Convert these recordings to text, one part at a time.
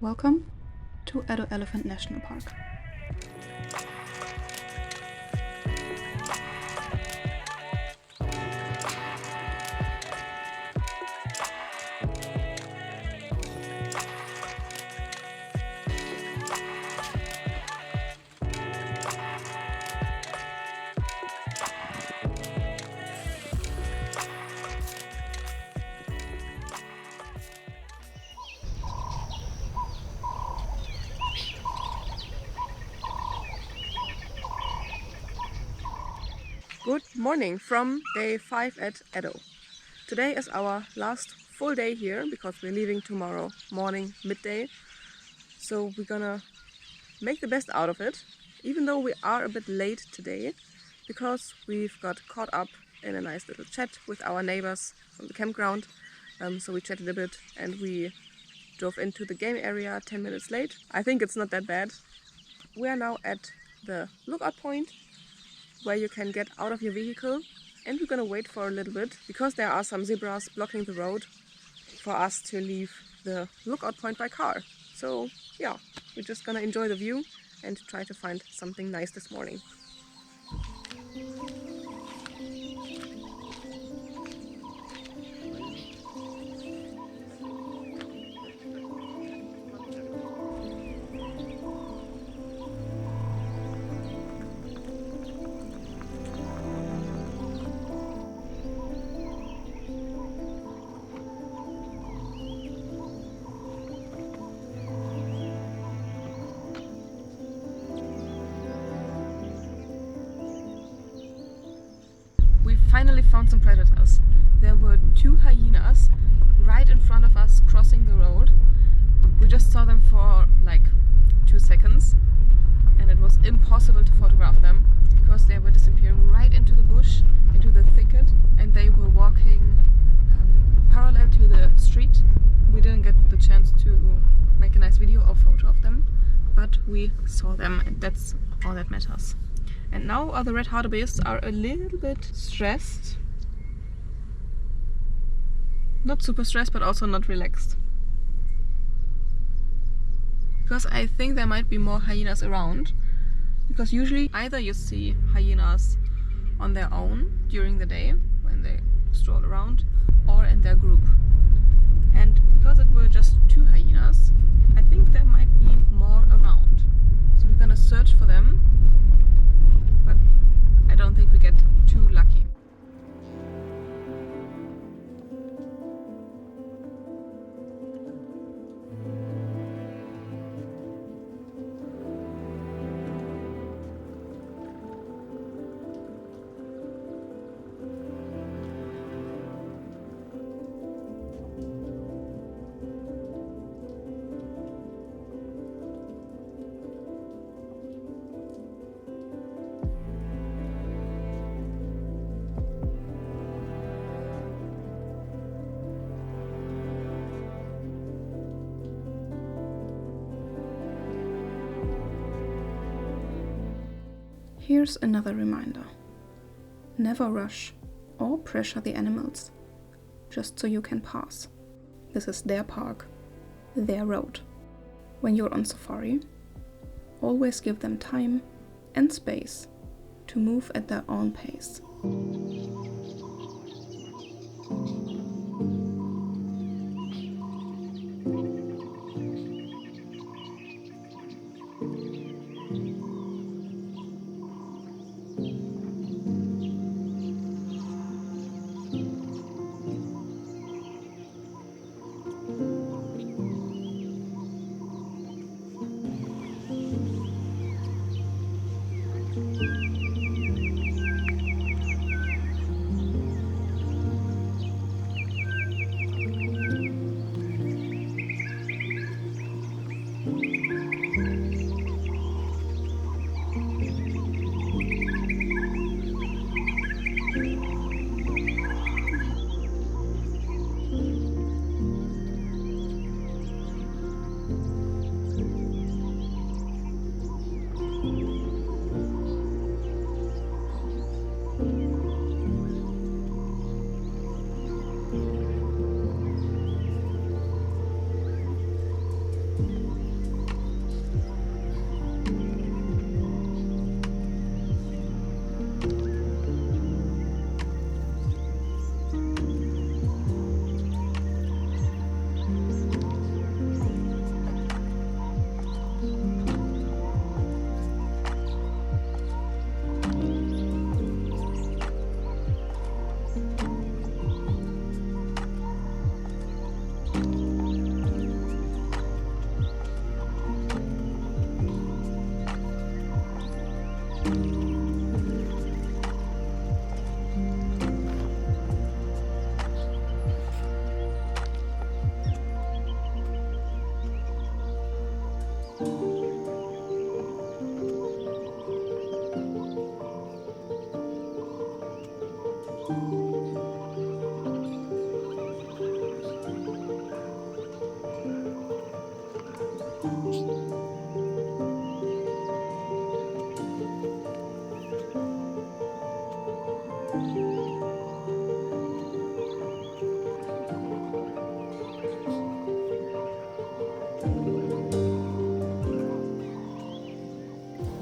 Welcome to Addo Elephant National Park. Good morning from day 5 at Addo. Today is our last full day here because we're leaving tomorrow morning, midday. So we're gonna make the best out of it, even though we are a bit late today because we've got caught up in a nice little chat with our neighbors from the campground. So we chatted a bit and we drove into the game area 10 minutes late. I think it's not that bad. We are now at the lookout point where you can get out of your vehicle, and we're gonna wait for a little bit because there are some zebras blocking the road for us to leave the lookout point by car. So yeah, we're just gonna enjoy the view and try to find something nice this morning. We finally found some predators. There were 2 hyenas right in front of us crossing the road. We just saw them for like 2 seconds and it was impossible to photograph them because they were disappearing right into the bush, into the thicket, and they were walking parallel to the street. We didn't get the chance to make a nice video or photo of them, but we saw them and that's all that matters. And now other red hartebeests are a little bit stressed. Not super stressed, but also not relaxed. Because I think there might be more hyenas around. Because usually either you see hyenas on their own during the day when they stroll around, or in their group. And because it were just 2 hyenas, I think there might be more around. So we're gonna search for them. But I don't think we get too lucky. Here's another reminder. Never rush or pressure the animals, just so you can pass. This is their park, their road. When you're on safari, always give them time and space to move at their own pace.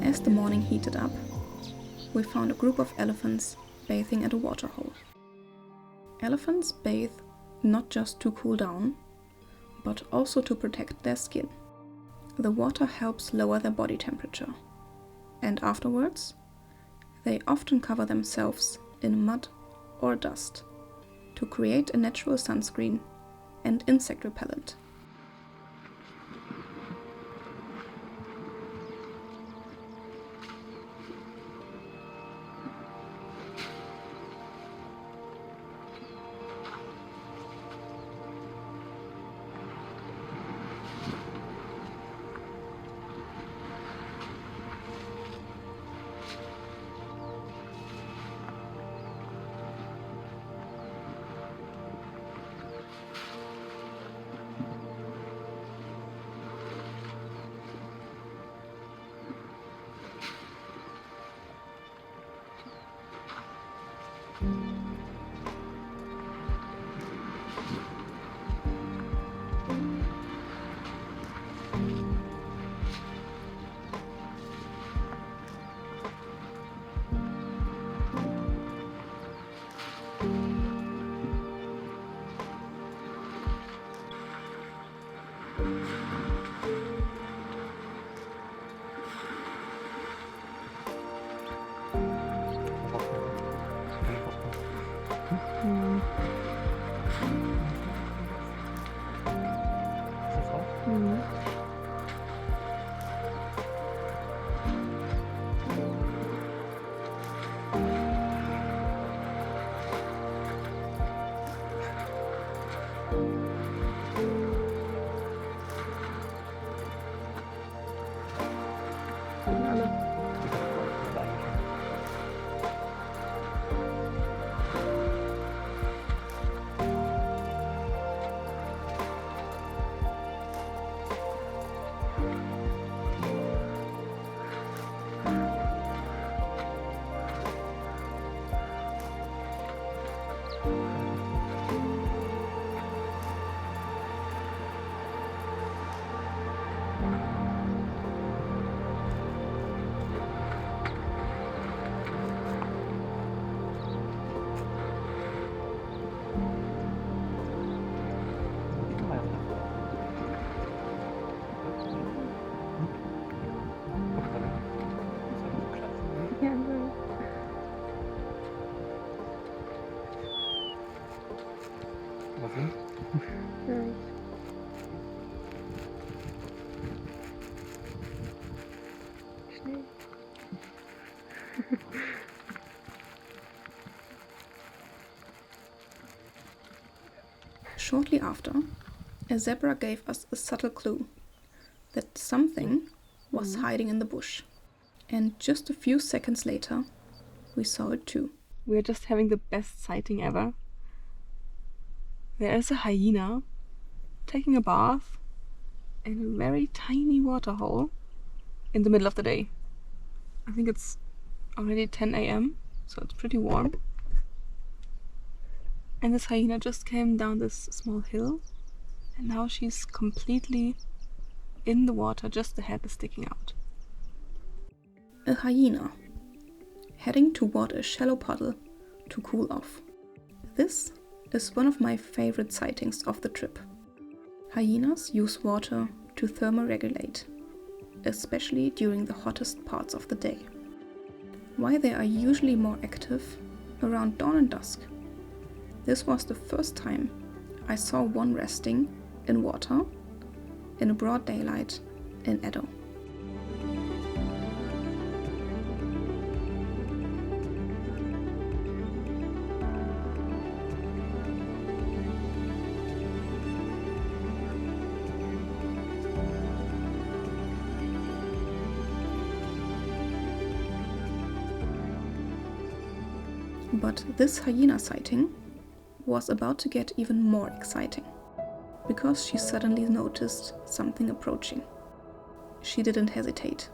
As the morning heated up, we found a group of elephants bathing at a waterhole. Elephants bathe not just to cool down, but also to protect their skin. The water helps lower their body temperature, and afterwards, they often cover themselves in mud or dust to create a natural sunscreen and insect repellent. Shortly after, a zebra gave us a subtle clue that something was hiding in the bush. And just a few seconds later, we saw it too. We're just having the best sighting ever. There is a hyena taking a bath in a very tiny waterhole in the middle of the day. I think it's already 10 a.m, so it's pretty warm. And this hyena just came down this small hill, and now she's completely in the water, just the head is sticking out. A hyena heading toward a shallow puddle to cool off. This is one of my favorite sightings of the trip. Hyenas use water to thermoregulate, especially during the hottest parts of the day. Why they are usually more active around dawn and dusk. This was the first time I saw one resting in water in broad daylight in Addo. But this hyena sighting was about to get even more exciting, because she suddenly noticed something approaching. She didn't hesitate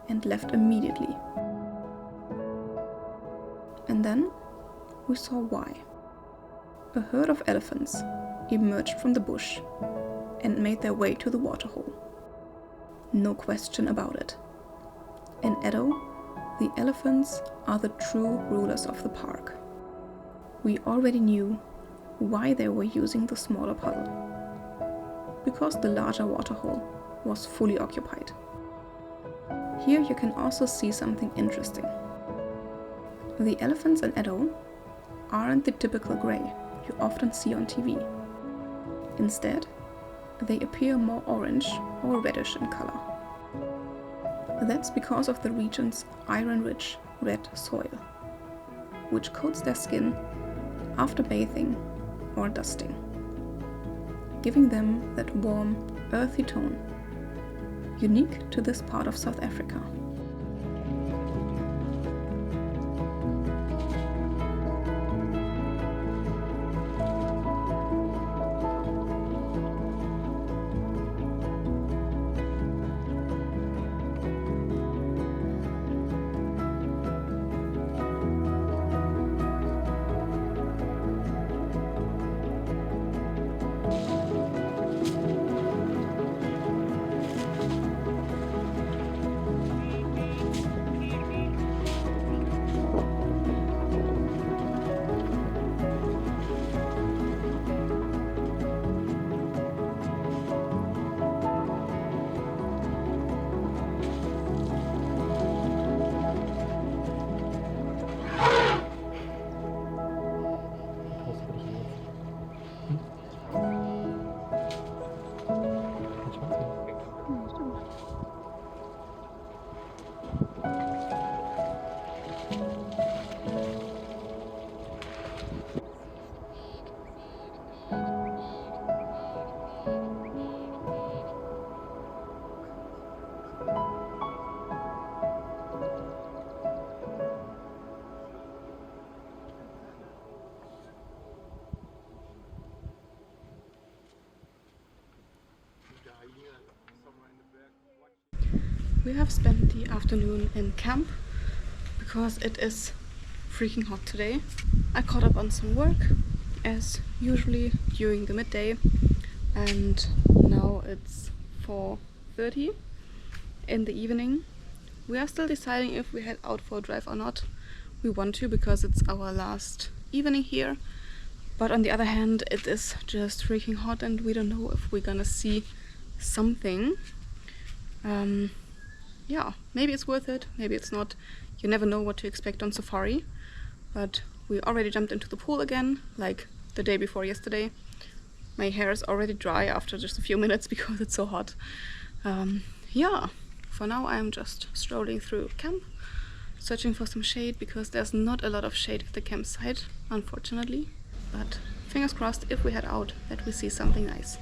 and left immediately. And then we saw why. A herd of elephants emerged from the bush and made their way to the waterhole. No question about it. In Addo, the elephants are the true rulers of the park. We already knew why they were using the smaller puddle. Because the larger waterhole was fully occupied. Here you can also see something interesting. The elephants in Addo aren't the typical grey you often see on TV. Instead, they appear more orange or reddish in color. That's because of the region's iron-rich red soil, which coats their skin after bathing or dusting, giving them that warm, earthy tone, unique to this part of South Africa. We have spent the afternoon in camp because it is freaking hot today. I caught up on some work as usually during the midday, and now it's 4:30 in the evening. We are still deciding if we head out for a drive or not. We want to because it's our last evening here, but on the other hand it is just freaking hot and we don't know if we're gonna see something. Yeah, maybe it's worth it, maybe it's not. You never know what to expect on safari, but we already jumped into the pool again, like the day before yesterday. My hair is already dry after just a few minutes because it's so hot. Yeah, for now I'm just strolling through camp, searching for some shade because there's not a lot of shade at the campsite, unfortunately. But fingers crossed, if we head out, that we see something nice.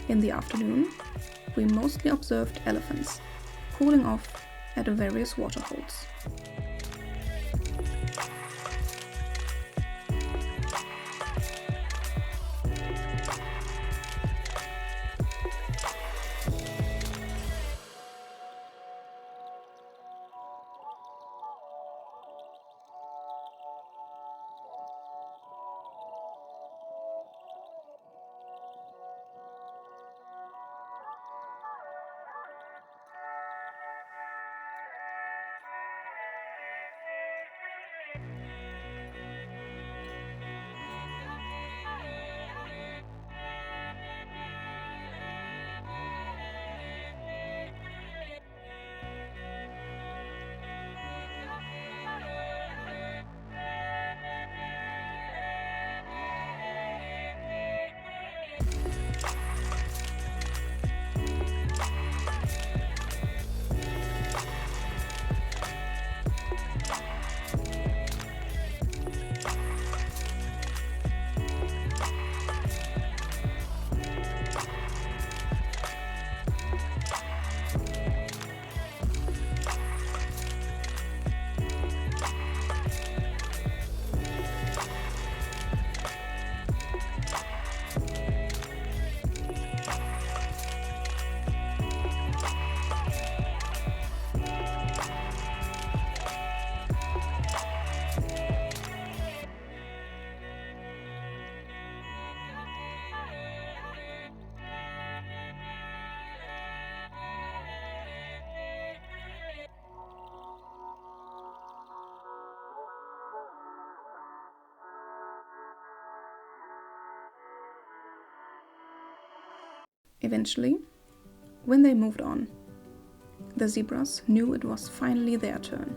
In the afternoon, we mostly observed elephants cooling off at the various waterholes. Eventually, when they moved on, the zebras knew it was finally their turn.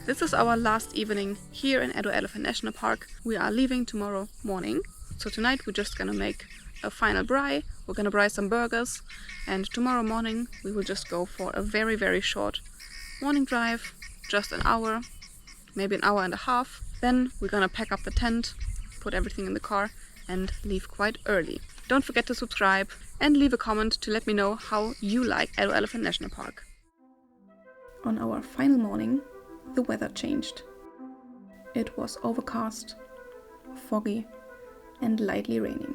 This is our last evening here in Addo Elephant National Park. We are leaving tomorrow morning. So tonight we're just gonna make a final braai. We're gonna braai some burgers, and tomorrow morning we will just go for a very, very short morning drive, just an hour, maybe an hour and a half. Then we're gonna pack up the tent, put everything in the car and leave quite early. Don't forget to subscribe and leave a comment to let me know how you like Addo Elephant National Park. On our final morning, the weather changed. It was overcast, foggy, and lightly raining.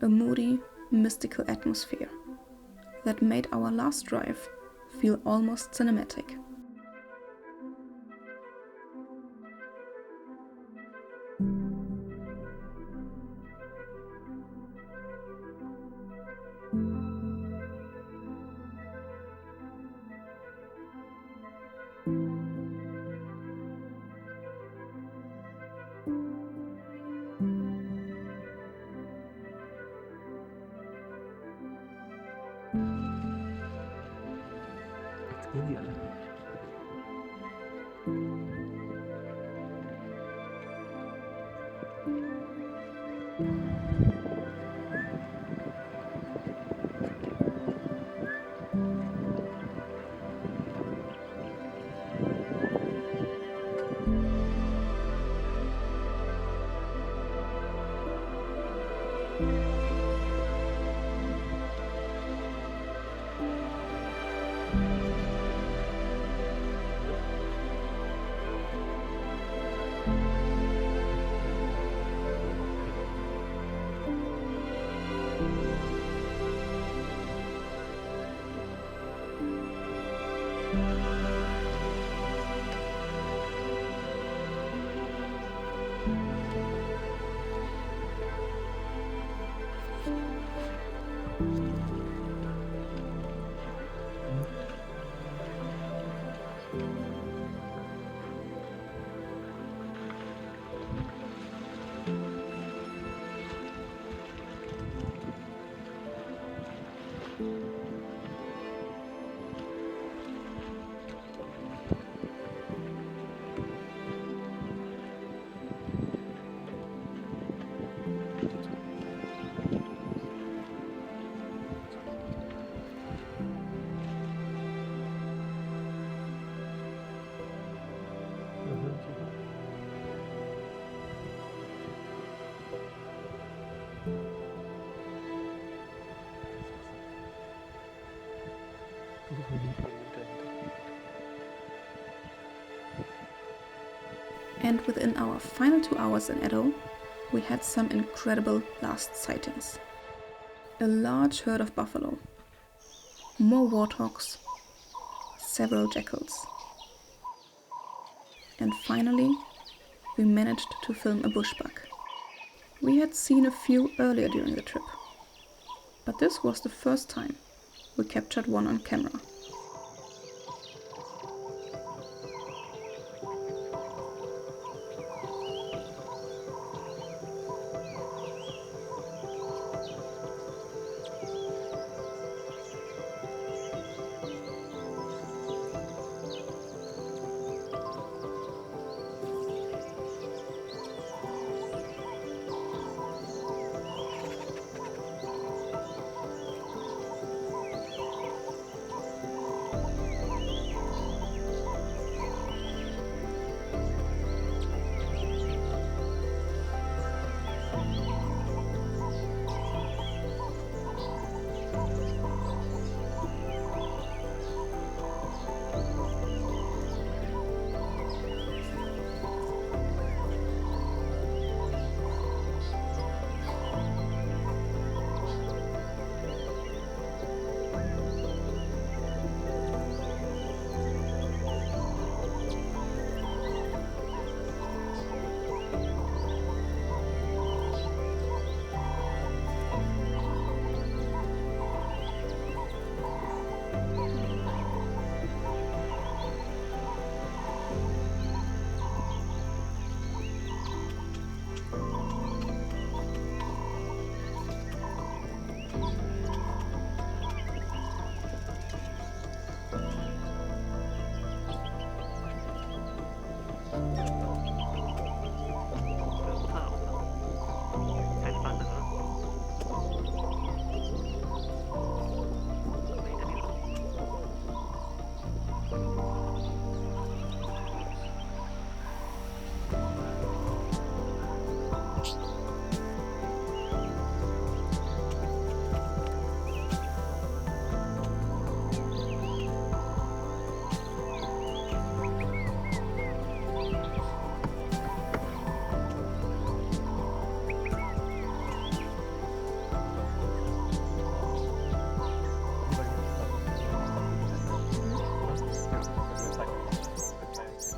A moody, mystical atmosphere that made our last drive feel almost cinematic. And within our final 2 hours in Addo, we had some incredible last sightings. A large herd of buffalo, more warthogs, several jackals. And finally, we managed to film a bushbuck. We had seen a few earlier during the trip, but this was the first time, we captured one on camera.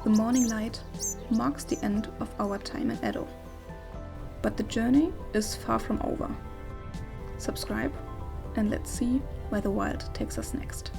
The morning light marks the end of our time in Addo. But the journey is far from over. Subscribe and let's see where the wild takes us next.